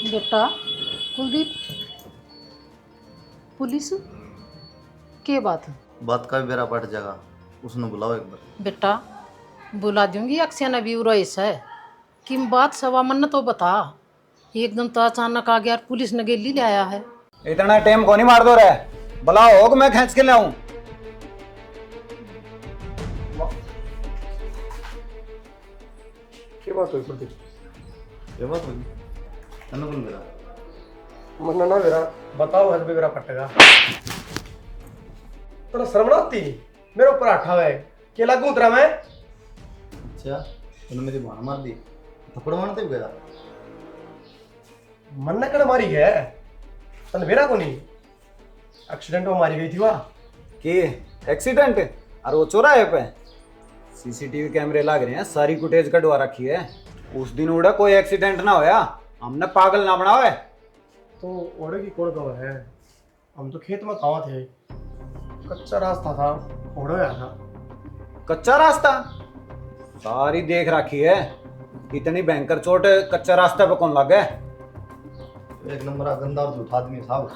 बेटा कुलदीप, पुलिस के बात है? बात का भी बेरा पट जाएगा, उसने बुलाओ एक बार। बेटा बुला दूंगी, अक्सर नबी रईस है कि बात सवा मन तो बता। एकदम तो अचानक आ गया और पुलिस ने गेली ले आया है। इतना टाइम को नहीं मार दो रे, बुलाओ मैं खींच के लाऊं। क्या बात हुई प्रदीप? ये बात होगी अनुकूल मेरा मरना ना मेरा बताओ, हज मेरा फटेगा। तो शर्म ना आती मेरे ऊपर आठा है के लागू उतरा मैं। अच्छा तूने मेरी बाण मार दी, थप्पड़ मारते भी गया। मन ने कड़ मारी है तन मेरा को नहीं, एक्सीडेंट में मारी गई थी वाह। कि एक्सीडेंट? और वो चौराहे पे सीसीटीवी कैमरे लग रहे हैं, सारी फुटेज कटवा रखी है। उस दिन उड़ा कोई एक्सीडेंट ना होया, हमने पागल ना बनाओ है। तो ओड़े की कौन खबर है? हम तो खेत में खावा थे, कच्चा रास्ता था, ओड़े आया था। कच्चा रास्ता सारी देख रखी है, इतनी भयंकर चोट कच्चा रास्ता पे कौन लगे? एक नंबर गंदा और झूठा आदमी साहब,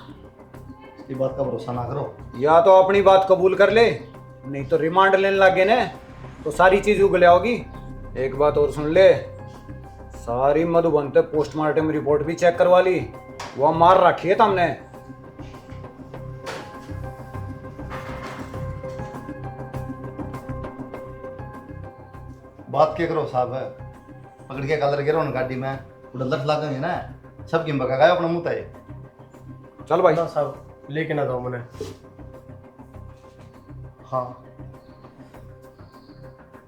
इसकी बात का भरोसा ना करो। या तो अपनी बात कबूल कर ले, नहीं तो रिमांड लेने लगे ने तो सारी चीज उगल आओगी। एक बात और सुन ले, सारी मधुबन पे पोस्टमार्टम रिपोर्ट भी चेक करवा ली, वो मार रखी है तुमने। बात क्या करो साहब, पकड़ के कलर गिरो न गाड़ी में उधर लट लागेंगे ना, सब किम बका गया अपना मुंह ताए। चल भाई ना साहब लेके ना दो मैंने। हाँ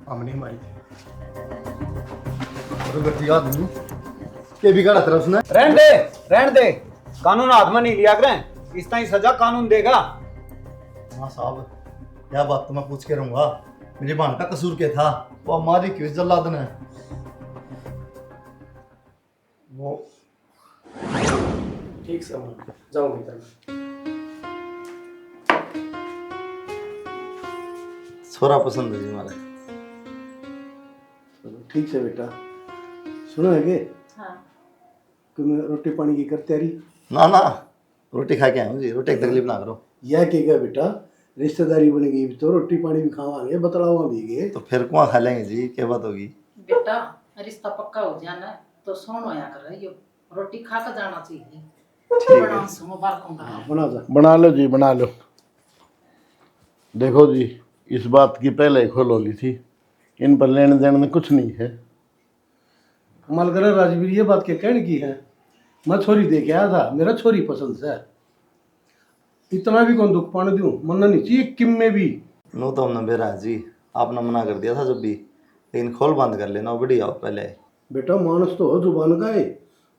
हमने ही मारी थी। और गति याद नहीं के बिगाड़ा तेरा उसने। रहने दे, कानून हाथ में नहीं लिया करें, इस तरह सजा कानून देगा। हाँ साहब यह बात तो मैं पूछ के रहूंगा, मेरी बहन का कसूर क्या था? वो हमारी क्यों जल्लाद ने? वो ठीक समझ जाऊंगी तरफ। छोरा पसंद है जी हमारे। ठीक है बेटा, सुनो है के हाँ। कि मैं रोटी पानी की कर तैयारी। ना ना रोटी खा के आया हूँ जी, रोटी की तकलीफ ना करो। यह कहेगा बेटा, रिश्तेदारी बनेगी तो रोटी पानी भी खावांगे, बतलावा भी गे। तो फिर कुआं खा लेंगे जी, क्या बात होगी? बेटा रिश्ता पक्का हो जाना है तो सोन होया कर रही हो, रोटी खा कर जाना चाहिए। बड़ा सुनो बालकों का। बना जा। बना लो जी, बना लो। देखो जी, इस बात की पहले ही खोल ली थी, इन पर लेने देने में कुछ नहीं है। कमाल करे राजवीर, ये बात क्या कहने की है? मैं छोरी दे के आया था, मेरा छोरी पसंद है, इतना भी कौन दुख पाने दूं, मरना नहीं चाहिए किम में भी। नो तो हमने बेरा है जी, आपने मना कर दिया था जब भी, लेकिन खोल बंद कर लेना बढ़िया हो पहले। बेटा मानस तो हो जुबान का है,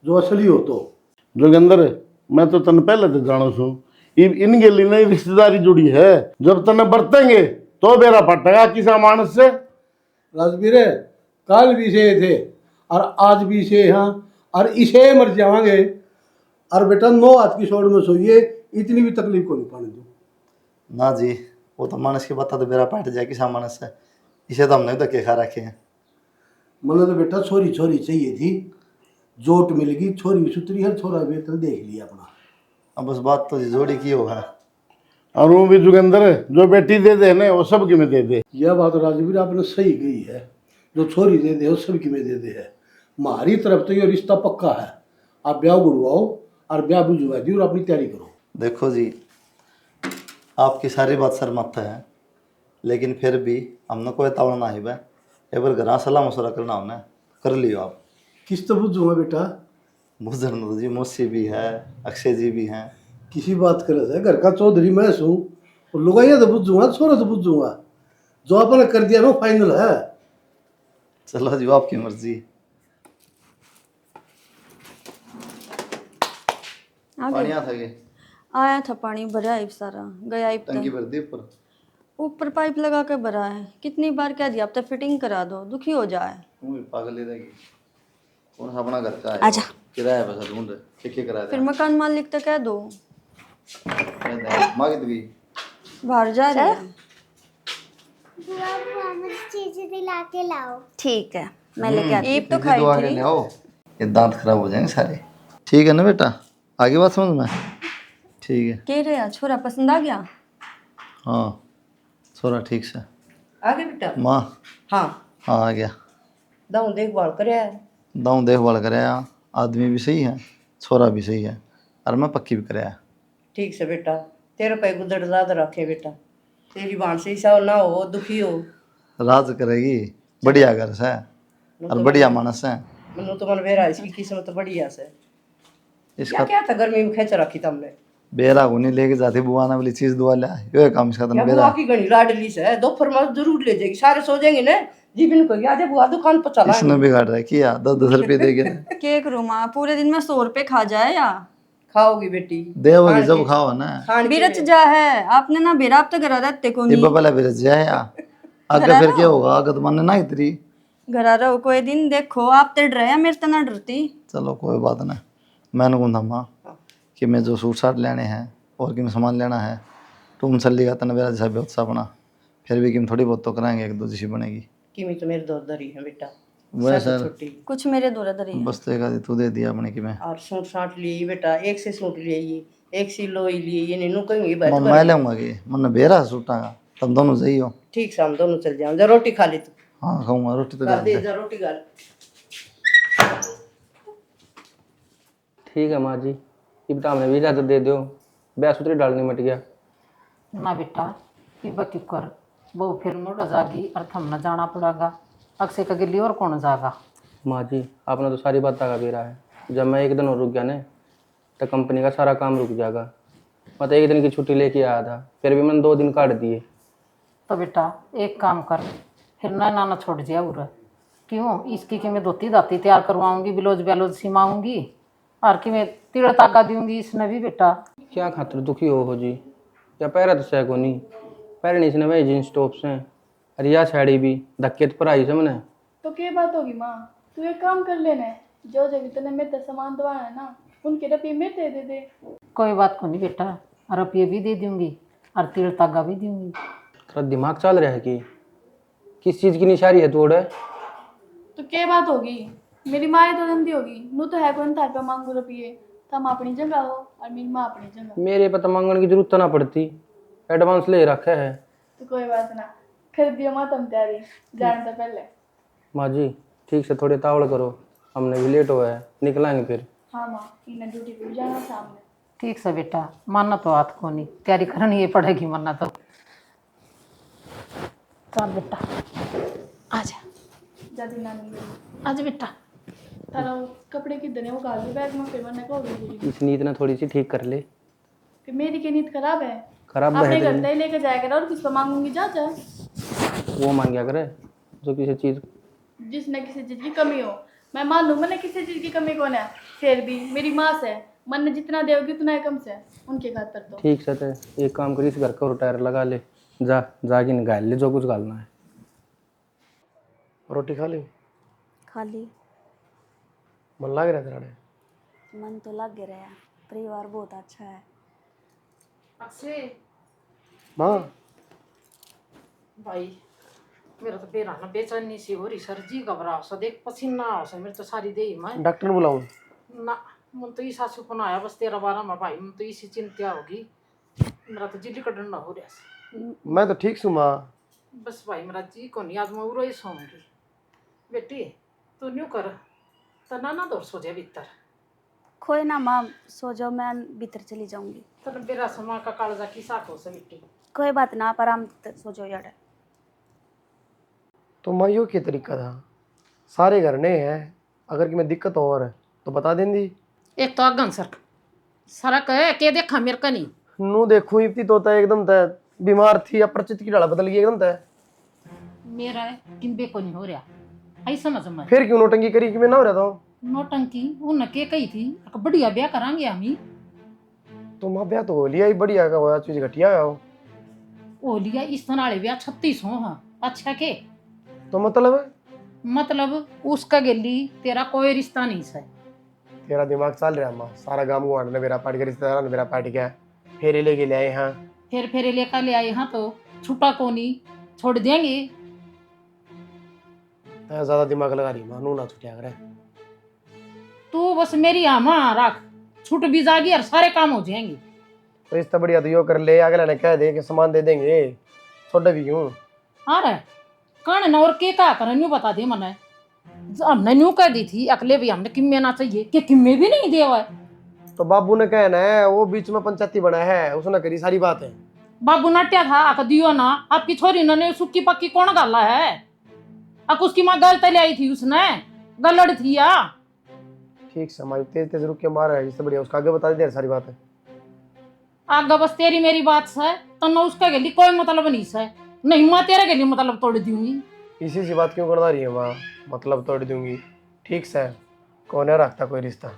जो असली हो तो। जोगिंदर, मैं तो तन पहले तो जानो छू, इनके लिए नई रिश्तेदारी जुड़ी है, जब तने बरतेंगे तो बेरा फटेगा किसा मानस से। राजवीर काल भी से थे और आज भी से, हाँ और इसे मर जावांगे। और बेटा 9 हाथ की सोड़ में सोइए, इतनी भी तकलीफ को नहीं पाने दो। ना जी, वो तो मानस की बात तो बेरा पाट जाए किसा मानस है, इसे तो हमने भी धक्के खा रखे हैं। मैंने तो बेटा छोरी छोरी चाहिए थी, जोट मिल गई, छोरी भी सुतरी है, छोरा भी तो देख लिया अपना। अब बस बात तो जी जोड़ी की हो है। और वो भी जोगिंदर, जो बेटी दे दे ना वो सब की में दे दे। यह बात राजवीर आपने सही कही है, जो छोरी दे दे वो सबकी में दे दे है। हमारी तरफ तो ये रिश्ता पक्का है, आप ब्याह गुड़वाओ और ब्याह बुझवा दी और अपनी तैयारी करो। देखो जी, आपकी सारी बात सर मत है, लेकिन फिर भी हमने कोई तावना ना ही बे, एक बार घर सलाह मशवरा करना होना कर लियो आप। किस तो बुझूंगा बेटा? बुजुर्ग तो जी मौसी भी है, अक्षय जी भी हैं। किसी बात करे है, घर का चौधरी मैं हूँ, और लुगाइया तो बुझूंगा, छोरा तो बुझूंगा, जो आपने कर दिया वो फाइनल है। चलो जी आपकी मर्जी। पानी आ था ये आया था, पानी भरा है सारा, गया ही टंकी भर दी ऊपर। ऊपर पाइप लगा के भरा है। कितनी बार कह दिया अब तक फिटिंग करा दो, दुखी हो जाए। तुम भी पागल ही रहेगी, कौन सा अपना घर का है? आजा। किराया पैसा ढूंढ रहे, क्या करा फिर मकान मालिक तो कह दो, माँ की बाहर जा रही है। चीजें दिला के लाओ। ठीक है मैं लेके आती हूँ। तो खाई थी। ये दांत खराब हो जाएंगे सारे। ठीक है ना बेटा, आगे बात समझ में? ठीक है। कह रहे छोरा पसंद आ गया? हाँ छोरा ठीक से। आगे बेटा। माँ हाँ हाँ आ गया। दाऊ देखभाल करे है। दाऊँ देखभाल कराया, आदमी भी सही है, छोरा भी सही है, और मैं पक्की भी कराया। ठीक से बेटा, तेरे पे गुदड़ ज्यादा रखे बेटा, तेरी बाण से ईसा ना हो दुखी हो। राज करेगी, बढ़िया घर से और बढ़िया मानस है। मनु तो मन बेरा इसकी किस्मत बढ़िया से। इसका क्या था गर्मी में खेच रखी तुमने? बेरा को नहीं लेके जाती बुआ ना वाली चीज दुआ ले, ये काम इसका या बेरा। बुआ की घनी लाडली से दोपहर में जरूर ले जाएगी, सारे सो जाएंगे ना, जीवन को आज बुआ दुकान पर चला इसने बिगाड़ रहा है किया, 10-10 रुपये दे के क्या करूँ माँ, पूरे दिन में 100 रुपये खा जाए या खाओगी बेटी। देवगी जब खाओ ना। खान बिरच जा है आपने ना बेरा, आप तो घर रहते को नहीं। तिब्बा पहले बेरा जाए आगे फिर क्या होगा, आगे तो मानने ना इतरी। घर रहो कोई दिन, देखो आप तो डर रहे, मेरे तो ना डरती। चलो कोई बात नहीं, मैंने कहूँ माँ कि मैं जो सूट साट लेने हैं और किम सामान लेना है, तुम चल तना मेरा जैसा बहुत सा अपना, फिर भी किम थोड़ी बहुत तो कराएंगे, एक दो जैसी बनेगी। किमी तो मेरे दो दरी है बेटा, वह सब सर छोटी। कुछ मेरे दूर दरी है। बस तो एक आधी तू दे दिया अपने की मैं। और सूट साट लिए बेटा, एक से सूट लिए ये, एक सी लोई लिए ये, नहीं नुकेंगे बैठ मैं लेऊंगा कि मन बेरा सूटा का, तब दोनों सही हो। ठीक से हम दोनों चल जाओ, जा रोटी खा ली तू। हाँ खाऊंगा रोटी तो खा दे खा जा रोटी खा ले। ठीक है माँ जी, ये बेटा हमने भी इजाज़त दे दो, ब्याह सूत्री डालने मट गया। ना बेटा ये बकी कर, वो फिर मोड़ा जागी और थम न जाना पड़ेगा, अक्से का गिल्ली और कौन जागा। माँ जी आपने तो सारी बात का बेरा है, जब मैं एक दिन और रुक गया ना तो कंपनी का सारा काम रुक जाएगा। मैं तो एक दिन की छुट्टी लेके आया था, फिर भी मैंने 2 दिन काट दिए। तो बेटा एक काम कर, फिर ना नाना छोड़ दिया उरा, क्यों इसकी कि मैं धोती दाती तैयार करवाऊंगी, ब्लाउज ब्लाउज सिमाऊंगी, और कि मैं तिड़ ताका दूंगी इसने भी बेटा। क्या खातिर दुखी हो जी, या पैर तो सह को नहीं, पैर नहीं इसने वही जीन्स टॉप्स हैं, अरे या साड़ी भी धक्के तो पर आई से मैंने। तो क्या बात होगी माँ, तू एक काम कर लेना, जो जगह तने मेरे सामान दवा है ना, उनके रुपये मेरे दे दे। कोई बात को नहीं बेटा, रुपये भी दे दूंगी और तिड़ तागा भी दूंगी। तेरा दिमाग चल रहा है कि किस चीज़ की निशारी है तोड़? तो क्या बात होगी, मेरी माँ तो धंधी होगी, नू तो है कौन तार पे मांगू रुपये, तुम अपनी जगह हो और मेरी माँ अपनी जगह। मेरे पता मांगने की जरूरत तो ना पड़ती, एडवांस ले रखा है। तो कोई बात ना, कर दियो माँ तुम तैयारी जाने से पहले। माँ जी ठीक से थोड़े तावड़ करो, हमने भी लेट हुआ है, निकलेंगे फिर। हाँ माँ, इन्हें ड्यूटी पे जाना सामने। ठीक से बेटा, मानना तो हाथ को नहीं, तैयारी करनी ये पड़ेगी मानना तो। चल बेटा आजा, जल्दी नानी गई। आजा बेटा। तारा वो कपड़े किधर है, वो काल दे बैग में, फिर मैंने कहा इस नीत ने थोड़ी सी ठीक कर ले। कि मेरी की नीयत खराब है, खराब अपने बेहतरीन। घर से लेके जाया कर, और किस पर मांगूंगी जा जा। वो मांग करे जो किसी चीज़। जिसने किसी चीज की कमी हो, मैं मान लूँ मैंने किसी चीज की कमी कौन है, फिर भी मेरी माँ से मन ने जितना देगी उतना है कम से उनके खातर। तो ठीक से तो एक काम करी, इस घर का और टायर लगा ले, जाके निकाल ले जो कुछ घालना है। रोटी खा ली? खाली मन लग रहा तेरा? मन तो लग रहा, परिवार बहुत अच्छा है। अक्षय माँ भाई, मेरा तो बेरा ना बेचैनी सी हो रही, सर जी घबराओ सा, देख पसीना आओ सा मेरे तो सारी देही में। डॉक्टर बुलाऊं? ना मन तो इस सासू को आया बस तेरा बारा में भाई, मन तो इसी चिंता होगी, मेरा तो जिली कटन ना हो रहा। मैं तो ठीक हूँ माँ। बस भाई मेरा जी को नहीं, आज मैं उरो ही सोऊंगी। बेटी तू न्यू कर, तो ना दौड़ सो जाए भीतर। कोई ना माँ, सो जाओ, मैं भीतर चली जाऊंगी। तो बेरा समा का कालजा की साको से बेटी। कोई बात ना, आप आराम से सो जाओ यार। तो माँ यो क्या तरीका था, सारे घर ने हैं, अगर कि मैं दिक्कत और तो बता देंगी। एक तो अगन सर सड़क है के देखा मेरे का नहीं नू देखूं इतनी तोता एकदम तय बीमार थी, अपरिचित की डाला बदल गई एकदम तय। मेरा है किम्बे को नहीं हो रहा, आई समझ में। फिर क्यों नोटंकी करी कि मैं ना हो रहा था? नोटंकी उन के कही थी बढ़िया ब्याह करांगे हम ही। तो माँ ब्याह तो हो लिया ही, बढ़िया का होया, चीज घटिया हो ओ लिया इस तरह वाले ब्याह 36 हो। हाँ अच्छा के तो मतलब उसका गेली तेरा कोई रिश्ता नहीं है। तेरा दिमाग चल रहा है माँ, सारा गाँव गुआंढ ने मेरा पार्टी का रिश्तेदार ने मेरा पार्टी का फेरे लेके ले आए। हाँ फिर फेरे लेकर ले आए, हाँ तो छुपा को नहीं छोड़ देंगे। ज्यादा दिमाग लगा रही माँ, नू ना छुटिया करे। तू बस मेरी आमा रख, छूट भी जाएगी और सारे काम हो जाएंगे। तो इससे बढ़िया तो यो कर ले, अगले ने कह दे कि सामान दे देंगे, छोड़ भी क्यों। अरे कौन न और के का कर न्यू बता दे मने। हमने न्यू कह दी थी अगले भी हमने किम्मे ना चाहिए कि किम्मे भी नहीं देवा है। तो बाबू ने कहना है, वो बीच में पंचायती बना है, उसने करी सारी बात है। बाबू नट्या था आक दियो ना, आपकी छोरी ने सुक्की पक्की कौन गाला है। अक उसकी माँ गल तले आई थी, उसने गलड़ थी या। ठीक समय तेज तेज रुक के मार है, इससे बढ़िया उसका आगे बता दे सारी बात है। आगे बस तेरी मेरी बात है तो न उसका गली कोई मतलब नहीं है, नहीं माँ तेरे गली मतलब तोड़ दूंगी। इसी सी बात क्यों करना रही है माँ, मतलब तोड़ दूंगी। ठीक से कौन है रखता कोई रिश्ता।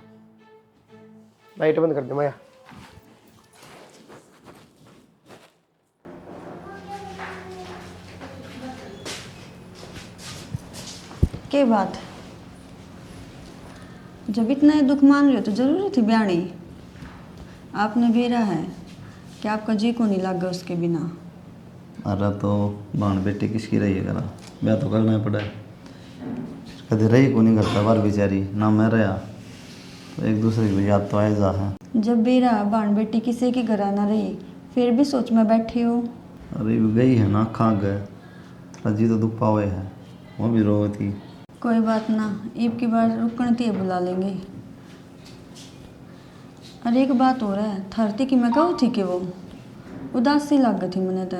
लाइट बंद कर दे माया। के बात, जब इतना दुख मान रहे हो तो जरूरी थी ब्याणी। आपने बेरा है कि आपका जी को नहीं लग गया उसके बिना। अरे तो बाण बेटी किसकी रही है करा, ब्याह तो करना ही पड़ा है। कभी रही को नहीं करता बार बेचारी, ना मैं रहा तो एक दूसरे की याद तो आए जा है। जब बेरा बाण बेटी किसी की घर ना रही, फिर भी सोच में बैठे हो। अरे गई है ना, खा गए रजी तो दुख पावे है, वो भी रो थी। कोई बात ना, ईब की बार रुकन थी बुला लेंगे। अरे एक बात हो रहा है, थरती की मैं कहूँ थी कि वो उदासी लग गई थी मैंने तो।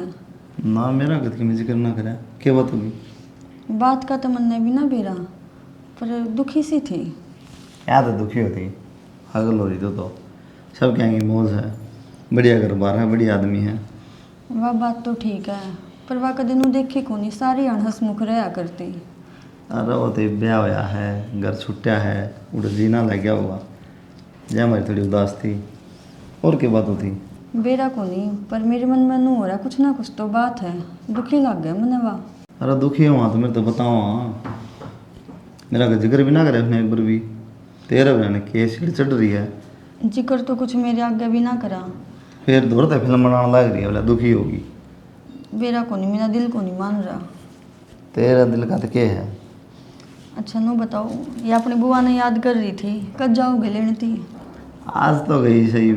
ना मेरा गत की जिक्र ना करे, क्या बात होगी। बात का तो मन ने भी ना बेरा, पर दुखी सी थी। क्या तो दुखी होती, हगल हो रही तो सब कहेंगे मौज है, बढ़िया घर बार है, बढ़िया आदमी है। वह बात तो ठीक है, पर वह कदे नू देखे को नहीं, सारी हंसमुख रहा करती। अरे वो तो ब्याह होया है, घर छुट्टा है, उड़ जीना लग गया होगा, जय हमारी थोड़ी उदास थी, और क्या बात होती। बेरा को नहीं, पर मेरे मन में नू हो रहा कुछ ना कुछ तो बात है, दुखी लग गया मैंने वाह। अरे दुखी हुआ तो मेरे तो बताओ, मेरा जिक्र भी ना करे उसने एक बार भी, तेरा बहन केस सीढ़ चढ़ रही है। जिक्र तो कुछ मेरे आगे भी ना करा, फिर दौड़ते फिल्म बनाने लग रही है, बोला दुखी होगी। बेरा को नहीं, मेरा दिल को नहीं मान रहा। तेरा दिल का तो क्या है। अच्छा नू बताओ, ये अपनी बुआ ने याद कर रही थी, कब जाओगे लेने थी। आज तो गई सही,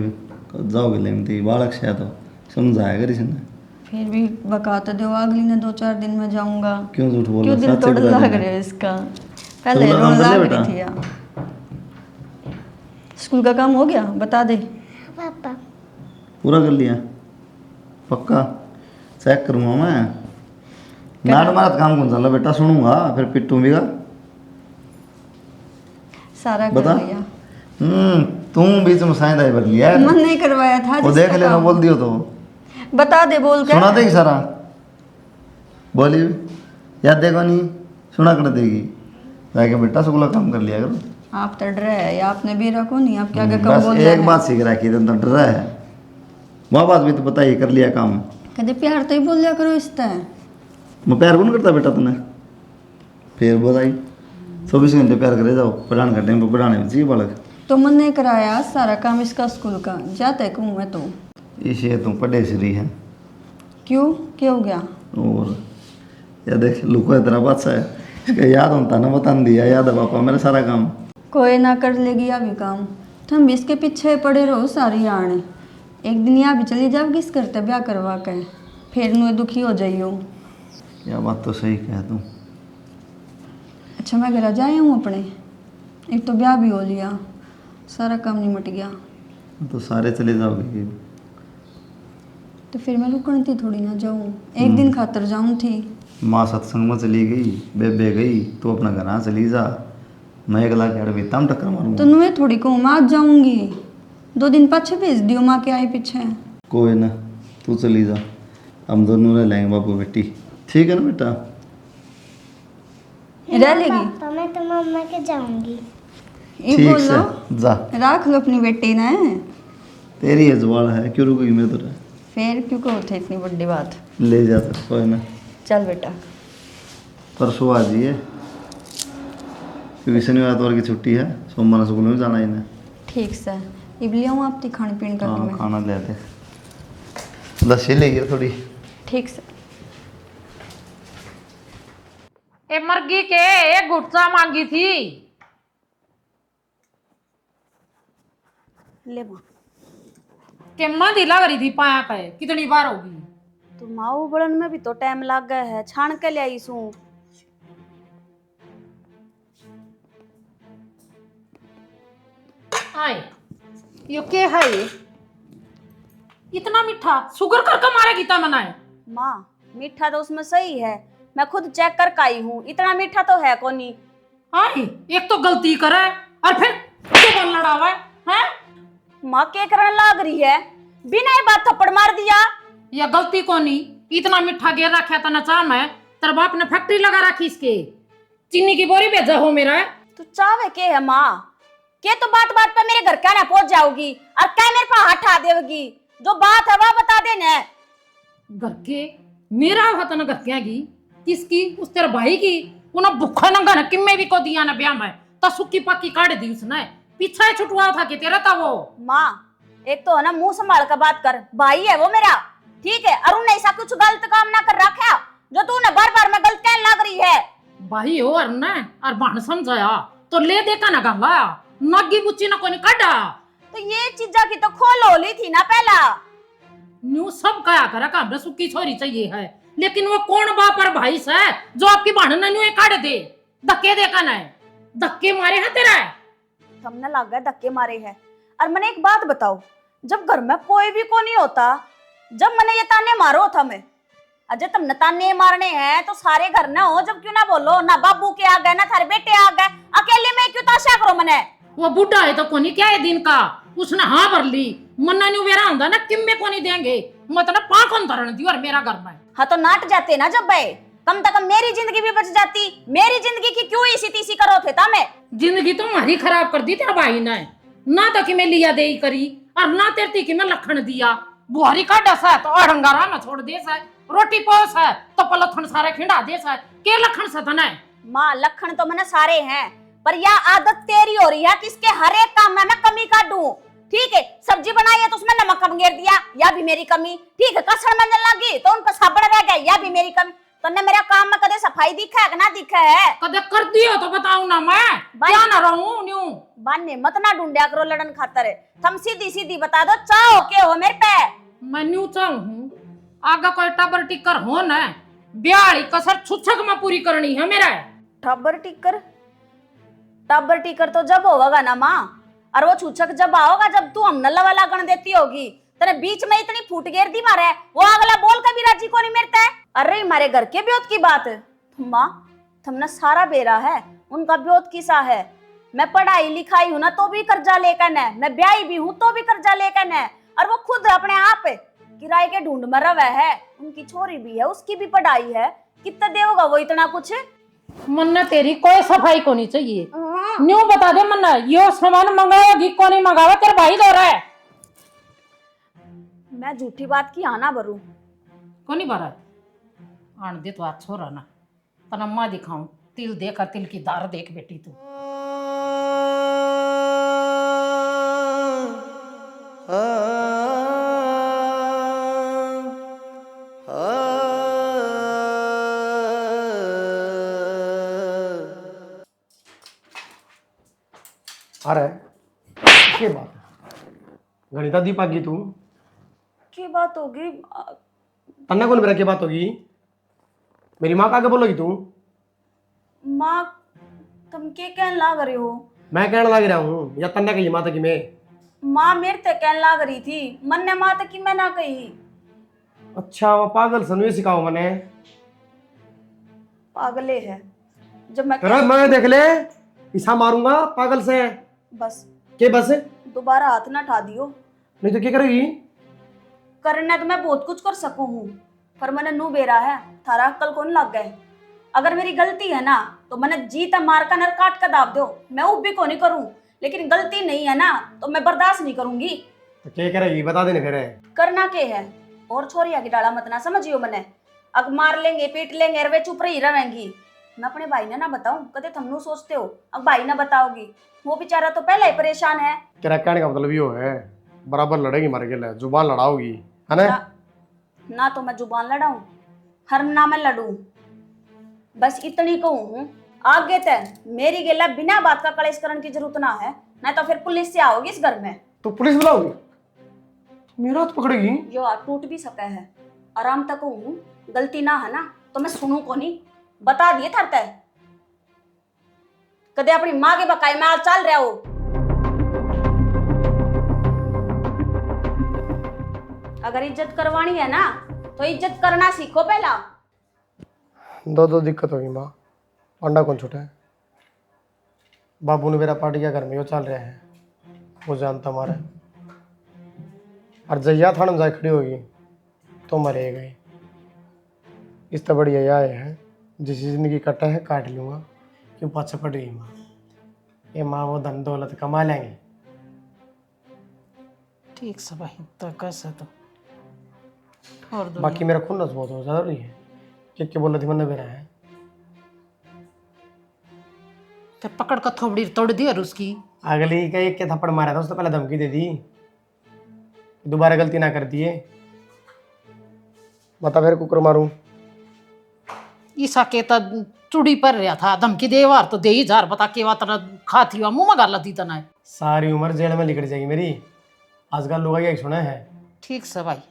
जाओगे लेने थी, बालक से तो समझाया करी इसने। फिर भी बकात दो, अगली ने 2-4 दिन में जाऊंगा। क्यों झूठ बोल क्यों दिल तोड़ लग रहा है इसका, पहले रोने लग रही थी यार। स्कूल का काम हो गया, बता दे। पापा पूरा कर लिया पक्का, चेक करूँगा मैं। नाट मारत काम कौन सा बेटा, सुनूंगा फिर पिटूंगा। सारा कर बता। लिया, तुम बीच में साइंदा भर लिया मन नहीं करवाया था वो, जिसका देख लेना काम। बोल दियो तो बता दे, बोल के सुना देगी सारा, बोली याद देगा नहीं, सुना कर देगी। जाके बेटा स्कूल का काम कर लिया करो। आप तो डर है या आपने बेरा को नहीं, आप क्या क्या कब बस बोल एक बात सीख रखी है, तो डर है, वह बात भी तो बताइए, कर लिया काम। कदे प्यार तो ही बोल लिया करो इससे। मैं प्यार कौन करता बेटा तूने, फिर बताई 24 घंटे प्यार करे जाओ, पढ़ाने का टाइम पर पढ़ाने में चाहिए बालक। तो मन नहीं कराया सारा काम इसका स्कूल का, जाते कहूँ मैं तो। इसे तुम पढ़े श्री है। क्यों, क्या हो गया। और या देख लुको है तेरा बादशाह है, इसका याद होता ना, बता दिया याद है पापा मेरा सारा काम। कोई ना कर लेगी या भी काम, तुम भी इसके पीछे पड़े रहो सारी आने। एक दिन यहाँ भी चली जाओ किस करते ब्याह करवा के, फिर नुए दुखी हो जाइयो। क्या बात तो सही कह तू। अच्छा मैं घर जाए हूँ अपने, एक तो ब्याह भी हो लिया, सारा काम निमट गया, तो सारे चले जाओगे। तो फिर मैं रुकन थी थोड़ी ना जाऊँ, एक दिन खातर जाऊँ थी। माँ सत्संग में चली गई, बेबे गई, तो अपना घर चली जा, मैं अगला के भी तम टक्कर मारूंगा। तो नुए थोड़ी कहूँ मैं आज जाऊँगी, 2 दिन पाछे भेज दियो माँ के आई पीछे। कोई ना, तू चली जा, हम दोनों रह लेंगे बापू बेटी, ठीक है ना बेटा। रह लेगी पापा मैं तो मम्मा के जाऊंगी। ये ठीक बोल से लो, जा, राख लो अपनी बेटी ने। तेरी अजवाल है, क्यों रुकेगी मेरे तो। फिर क्यों कहो थे इतनी बड़ी बात। ले जा सर, कोई ना, चल बेटा। परसों आ जाइए, क्योंकि शनिवार तो की छुट्टी है, सोमवार स्कूल में जाना इन्हें। ठीक से इब ले आऊँ आपकी खाने पीने का। हाँ खाना ले आते, लस्सी ले गई थोड़ी। ठीक से। ए मर्गी के एक गुटसा मांगी थी, ले माँ। के माँ दिला करी थी पाया पे कितनी बार होगी। तो माँ उबड़न में भी तो टाइम लग गया है, छान के ले आई सू। आए यो के है ये इतना मीठा शुगर करके मारेगी ता मनाए। माँ मीठा तो उसमें सही है, मैं खुद चेक कर के आई हूँ, इतना मीठा तो है कोनी। आई एक तो गलती करे और फिर तो लड़ावा है। माँ के करने लाग रही है, बिना ही बात थप्पड़ मार दिया। या गलती कोनी इतना मीठा गिर रखा था नचा में तेरे बाप ने फैक्ट्री लगा रखी इसके चीनी की बोरी भेजा हो मेरा। तू चावे के है माँ के तो बात बात पे मेरे घर क्या ना पहुंच जाओगी और क्या मेरे पर हाथ ठा देगी, जो बात है वह बता देना। घर के मेरा हाथ न घर क्या की किसकी उस तेरे भाई की उन्हें भूखा नंगा न किम्मे भी को दिया ना ब्याह में तो सुक्की पक्की काट दी उसने पीछे छुटवा था कि तेरा था वो। माँ एक तो है ना मुंह संभाल कर बात कर, भाई है वो मेरा, ठीक है। अरुण ने ऐसा कुछ गलत काम ना कर रखा जो तू बार बार में गलत कहने लग रही है। भाई हो और न और बहन समझाया तो ले देखा ना गला नगी बुच्ची न कोनी काटा। तो ये चीजा की तो खोल होली थी ना पहला। न्यू सब कहा करा का सुक्की छोरी चाहिए है लेकिन वो कौन बाप और भाई से जो आपकी बहन ने न्यू काट दे धक्के देखा ना धक्के मारे हैं तेरा। हमने लग गया धक्के मारे हैं। और मैंने एक बात बताओ, जब घर में कोई भी को नहीं होता, जब मैंने ये ताने मारो था मैं अजय तुमने ताने मारने हैं तो सारे घर ना हो, जब क्यों ना बोलो ना बाबू के आ गए ना थारे बेटे आ गए, अकेले में क्यों ताशा करो मैंने। वो बुढ़ा है तो कोनी क्या है दिन का उसने हाँ भर ली मन्ना न्यू वेरा होता ना किम्मे कोनी देंगे मतलब पाखन धरण दी और मेरा घर में। हाँ तो नाट जाते ना जब भाई, कम से कम मेरी जिंदगी भी बच जाती। मेरी जिंदगी की क्यों इसी तीसी करो थे ता मैं। जिंदगी तो हमारी खराब कर दी तेरा भाई ने ना तो कि मैं लिया दे करी और ना तेरती कि मैं लखन दिया बुहारी का डस है तो अड़ंगारा में छोड़ दे सा रोटी पोस है तो पलथन सारे खिंडा दे सा के लखन सतन है। माँ लखन तो मैंने सारे हैं पर यह आदत तेरी हो रही है कि इसके हर एक काम में मैं कमी काटूं। ठीक है सब्जी बनाई है तो उसमें नमक कम गिर दिया, या भी मेरी कमी। ठीक है कसर मंजन लगी तो उन पर साबुन रह गया, या भी मेरी कमी। तन्ने मेरा काम में कदे सफाई दिखा है कि ना दिखा है? कदे कर दियो तो बताऊं ना मैं क्या ना रहूं न्यू। बाने मत ना ढूंढया करो लड़न खातर है, थम सीधी सीधी बता दो चाहो के हो मेरे पे। मैं न्यू चाहूं आगा कोई टबर टिकर हो ना ब्याली कसर छुछक में पूरी करनी है मेरा। टबर टिकर तो जब होगा ना माँ, और वो छुछक जब आओगा जब तू हम नल्ला वाला गण देती होगी। तेरे बीच में इतनी फूट गेर दी मारे वो अगला बोल कभी राजी को नहीं मेरता है। अरे मारे घर के ब्योत की बात माँ तुमने सारा बेरा है, उनका ब्योत किसा है। मैं पढ़ाई लिखाई हूं ना तो भी कर्जा लेकर न, मैं ब्याही भी हूं तो भी कर्जा लेकर न, और वो खुद अपने आप किराए के ढूंढ में रवा है। उनकी छोरी भी है उसकी भी पढ़ाई है, कितना देगा वो इतना कुछ। मन्ना तेरी कोई सफाई को नहीं चाहिए न्यू बता दे मन्ना यो सामान मंगाओगी को नहीं मंगावा तेरे भाई दो रहा है। मैं झूठी बात की आना भरू को नहीं भरा आन दे तो आज छोरा ना तनम्मा दिखाऊं तिल देख तिल की दार देख बेटी तू। अरे के बात गणिता दीपा की तू की बात होगी? तन्ना कौन मेरा की बात होगी? मेरी माँ का आगे बोलोगी तू? माँ तुम के कहने लाग रहे हो? मैं कहने लग रहा हूँ या तन्ना कही माता की मैं? माँ मेरे ते कहने लाग रही थी, मन ने माता की मैं ना कही। अच्छा वो पागल सनवे सिखाओ मैंने पागले है जब मैं अरे मैं देख ले ईसा मारूंगा पागल से। बस के बस दोबारा हाथ ना उठा दियो, नहीं तो क्या करेगी? करना तो मैं बहुत कुछ कर सकूं हूँ पर मैंने नू बेरा है थारा अक्कल कौन लग गए। अगर मेरी गलती है ना तो मैंने जीता मार का नर काट का दाब दो, मैं उब भी को नहीं करूँ, लेकिन गलती नहीं है ना तो मैं बर्दाश्त नहीं करूंगी। तो क्या करेगी बता देने फिर। करना के है और छोरिया की डाला मत ना समझियो मैंने, अब मार लेंगे पीट लेंगे और वे चुप रही रहेंगी। मैं अपने भाई ने ना बताऊं कदे तुम सोचते हो अब भाई ना बताओगी, वो बेचारा तो पहले ही परेशान है। तेरा कहने का मतलब यो है बराबर लड़ेगी मार के जुबान लड़ाओगी है ना? ना तो मैं जुबान लड़ाऊं हर ना मैं लड़ूं, बस इतनी कहूं आगे तक मेरी गेला बिना बात का कलेश करने की जरूरत ना है, ना तो फिर पुलिस से आओगी इस घर में। तो पुलिस बुलाओगी? मेरा हाथ पकड़ेगी? यो हाथ टूट भी सका है। आराम तक हूँ, गलती ना है ना तो मैं सुनू को नहीं, बता दिए थरते कदे अपनी माँ के बकाए में चल रहा हो। अगर इज्जत करवानी है ना तो इज्जत करना सीखो पहला। दो दिक्कत होगी माँ, अंडा कौन छूटा है? बाबू ने मेरा पार्टी क्या घर में यो चल रहा है, वो जानता हमारा। और जैया थाने में जाए खड़ी होगी तो मरेगा ही। इस तो बढ़िया यह है, जिस जिंदगी कटा है काट लूँगा, क्यों पाछे पड़ रही माँ। ये माँ वो धन दौलत कमा लेंगे। ठीक से भाई तो कैसे तो और दो बाकी मेरा खुन्नस बहुत हो जरूरी है। क्या बोल रही थी मन मेरा है? तो पकड़ कर थोड़ी तोड़ दी और उसकी अगली का एक के थप्पड़ मारा था, उसने पहले धमकी दे दी, दोबारा गलती ना कर दिए। बता फिर कुकर मारूं? ईसा के तो चुड़ी पर रहा था, धमकी दे वार तो दे ही जार, बता के वात खाती हुआ मुंह में गाला दी तना है। सारी उम्र जेल में निकल जाएगी मेरी। आजकल लोग यही सुना है। ठीक से भाई,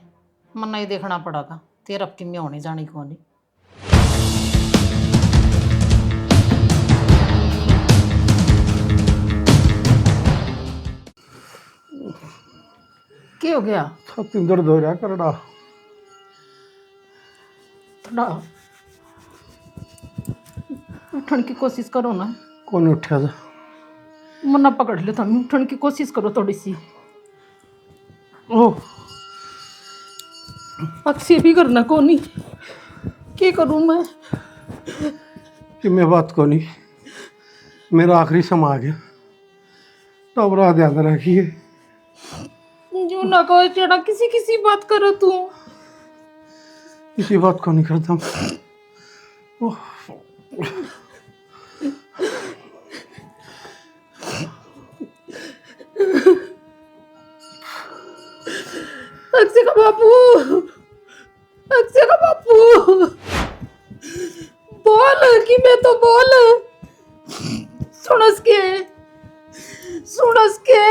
मन नहीं देखना पड़ेगा, तेरा अब किम्या होने जाने को नहीं। क्या हो गया? छाती दर्द हो रहा करड़ा। थोड़ा उठने की कोशिश करो ना। कौन उठा था? मना पकड़ ले, तुम उठने की कोशिश करो थोड़ी सी। ओह अक्सी भी करना को नहीं, क्या करूं मैं? कि मैं बात को नहीं, मेरा आखिरी समा आ गया। टबरा ध्यान रखिए। जो ना कहो चढ़ा किसी किसी बात करो तू। किसी बात को नहीं करता। ओह अक्षय का बापू, अक्षय का बापू, बोल कि मैं तो बोल, सुनस के, सुनस के।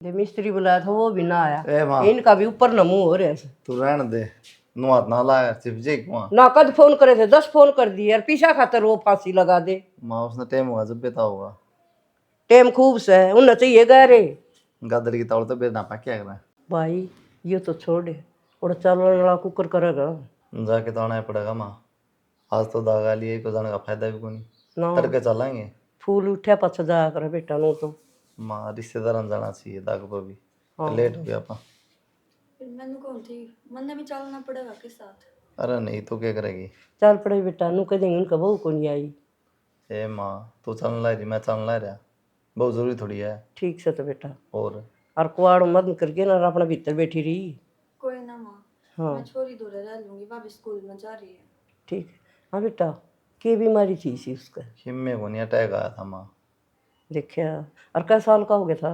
मिस्त्री बुलाया था वो भी ना आया। ए माँ, इनका भी ऊपर न मुंह हो रहा है। तू रहने दे, नुआत ना लाया सिर्फ जे कुआं। ना कद फोन करे थे, 10 फोन कर दिए यार, पीछा खातर वो फांसी लगा दे। माँ उसने टाइम होगा जब बेता होगा। टेम खूब से है, उन्हें चाहिए गए रे गादर की तौड़ तो बेना पा क्या करना भाई। ये तो छोड़ और चल वाला कुकर करेगा जाके तो आना ही पड़ेगा माँ। आज तो दागा लिए को जाने का फायदा भी कोनी, ना। करके चलेंगे। फूल उठे पछ जाया करे बेटा नो तो माँ रिश्तेदार जाना चाहिए दाग पर भी। हाँ। लेट हो गया अपा। फिर मैंने कौन थी, मन भी चलना पड़ेगा के साथ। अरे नहीं तो क्या करेगी? चल पड़े बेटा, नु कह देंगे उनका बहू को नहीं आई। ए माँ तू चलने ला रही, मैं चलने ला रहा, बहुत जरूरी थोड़ी है। ठीक से तो बेटा, और कुआड़ मत करके ना अपना भीतर बैठी रही। कोई ना माँ, हाँ मैं छोरी दूर रह लूंगी, भाभी स्कूल में जा रही है। ठीक है। हाँ बेटा, क्या बीमारी थी इसी उसका? हिम्मे को नहीं अटैक आया था माँ। देखिया, और कै साल का हो गया था?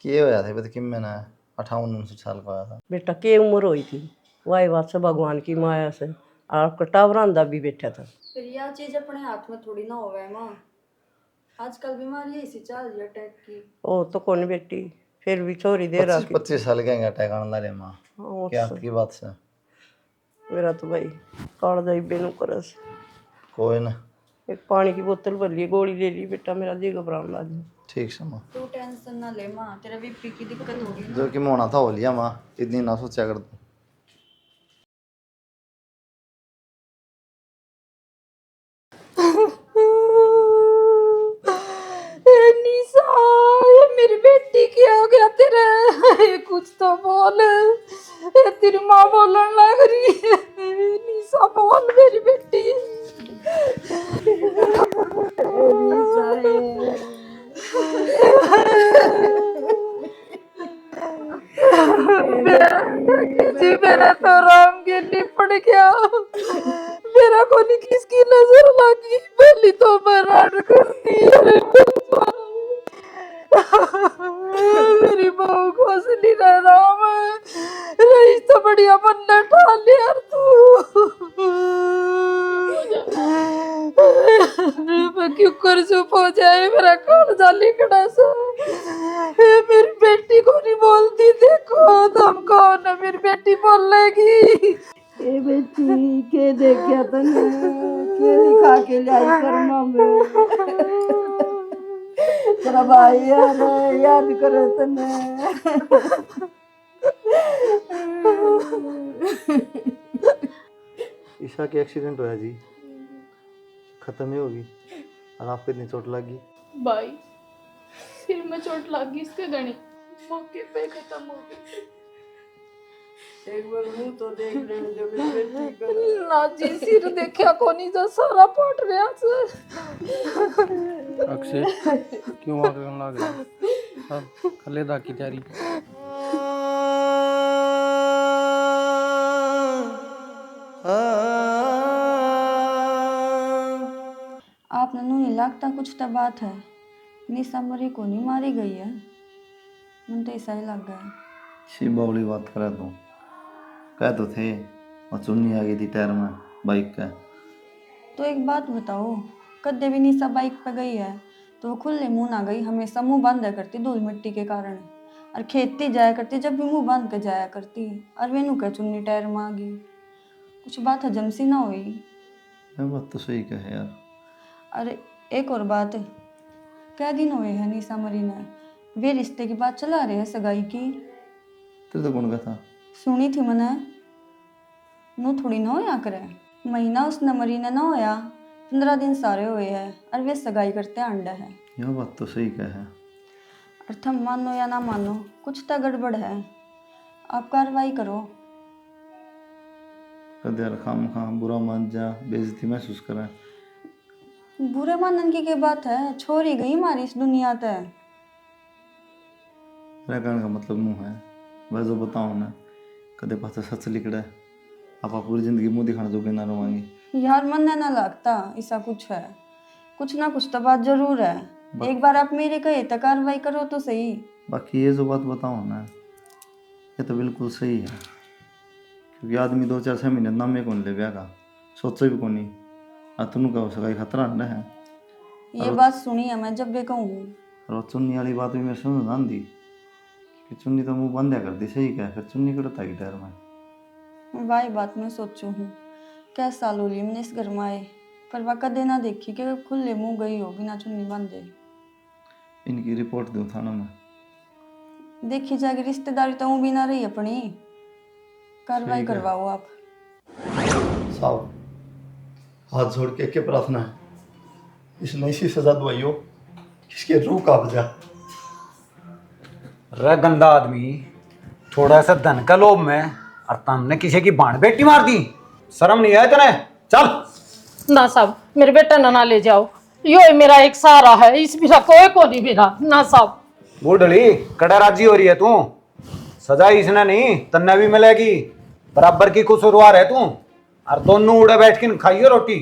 किए होया था बता किम्मे ना 58-59 साल का आया था। बेटा के उम्र हुई थी? वाही बात से भगवान की माया से आपका टावरांदा भी बैठा था। फिर यह चीज अपने हाथ में थोड़ी ना होवे माँ, आजकल बीमारी ऐसी चल रही है अटैक की। ओ तो कौन बेटी, फिर भी छोरी दे रहा 25 साल के अटैक आने ला रहे माँ। क्या आपकी बात से? मेरा तो भाई काल जाई बेनू करस। कोई ना, एक पानी की बोतल भर ली, गोली ले ली बेटा, मेरा जी घबराने लगा। ठीक से माँ, तू टेंशन ना ले माँ, तेरा बीपी की दिक्कत होगी ना। जो कि मैं होना था हो लिया माँ, इतनी ना सोचा कर तू। निशा, ये मेरी बेटी क्या हो गया तेरे? ये कुछ तो बोल, ये तेरी माँ बोलने लग रही है। निशा बोल मेरी बेटी। जी मेरा तो राम के निपट गया, मेरा मेरा कोनी किसकी नजर लगी, पहली तो मराड़ कर दी। मेरी बहू को असली राम रही तो बढ़िया बनना ठाल ले यार तू। मैं क्यों कर चुप हो जाए, मेरा कान जाली कड़ा सा। मेरी बेटी को नहीं बोलती, देखो तुम कौन है, मेरी बेटी बोल लेगी। ए बेटी के देखा तने के खा के लाई कर्मा में तेरा भाई याद करे तने। ईशा के एक्सीडेंट हुआ जी, खत्म ही होगी। और आपको इतनी चोट लगी? भाई सिर में चोट लग गई, इसके गणी मौके पे खत्म हो गई। एक बार मुंह तो देख ले जो मेरी बेटी को। ना जी सिर देखा कोनी जो सारा पट रहा से। अक्षय क्यों आग लग रहा है? अब खलेदा की तैयारी। आपने नहीं लगता कुछ तो बात है, निशा मरी को नहीं मारी गई है, मन तो ऐसा ही लग गया। शी बावली बात करे तो कह तो थे, और चुन्नी आ गई थी टायर में बाइक का। तो एक बात बताओ, कदे भी निशा बाइक पे गई है तो वो खुले मुंह ना गई, हमेशा मुंह बांधा करती धूल मिट्टी के कारण। और खेतती जाया करती, जब भी मुंह बांध के जाया करती। और वेनू कह चुन्नी टायर में आ गई, कुछ बात हजम सी ना हुई। ये बात तो सही कहे यार। अरे एक और बात, क्या दिन हुए हैं निशा मरी ने, वे रिश्ते की बात चला रहे हैं सगाई की। तेरे तो कौन कहता? सुनी थी मैंने, नो थोड़ी ना होया करे, महीना उसने मरी ने ना होया, 15 दिन सारे हुए हैं और वे सगाई करते अंडा है। यह बात तो सही कहे। और तुम मानो या ना मानो, कुछ तो गड़बड़ है, आप कार्रवाई करो। कद यार खाम खाम बुरा मान जा, बेइज्जती महसूस करें। बुरे मानन की क्या बात है, छोड़ ही गई हमारी इस दुनिया ते। मेरा कहने का मतलब मुँह है, वह जो बताओ ना, कदे पास सच लिखड़ा है, आप पूरी जिंदगी मुँह दिखाना जो ना रवाएंगे। यार मन ना लगता ऐसा कुछ है, कुछ ना कुछ तो बात जरूर है। एक बार आप मेरे कहे तो कार्रवाई करो तो सही। बाकी ये जो बात बताओ ना, ये तो बिल्कुल सही है, क्योंकि आदमी 2-4-6 महीने नामे कौन ले ब्याह का, सोचो भी कौन नहीं। तुम कहो सगाई खतरा न है। ये बात सुनी है मैं जब भी कहूँ। और चुन्नी वाली बात भी मेरे समझ ना दी कि चुन्नी तो मुँह बंद कर दी, सही क्या, फिर चुन्नी कड़ता है टायर में। वाही बात मैं सोचू हूँ, क्या साल हो मैंने इस घर में आए, पर वह कदे ना देखी कि खुले मुंह गई हो बिना चुन्नी बांधे। इनकी रिपोर्ट दूँ थाना में, देखी जाएगी, रिश्तेदारी तो भी ना रही अपनी, कार्रवाई करवाओ आप। साहब हाथ जोड़ के प्रार्थना है, इस नई सी सजा दवाइयो, किसके रूह कांप जा। रे गंदा आदमी, थोड़ा सा धन का लोभ में और तुमने किसी की बाण बेटी मार दी, शर्म नहीं आया तने? चल ना साहब, मेरे बेटा ना ले जाओ, यो मेरा एक सहारा है, इस बिना कोई को नहीं मेरा। ना साहब। बूढ़ी कड़ा राजी हो रही है तू, सजा इसने नहीं तन्ने भी मिलेगी, बराबर की कसूरवार है तू। और दोनों उड़े बैठ के खाइयो रोटी,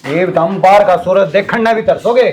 एकदम बाहर का सूरज देखने भी तरसोगे।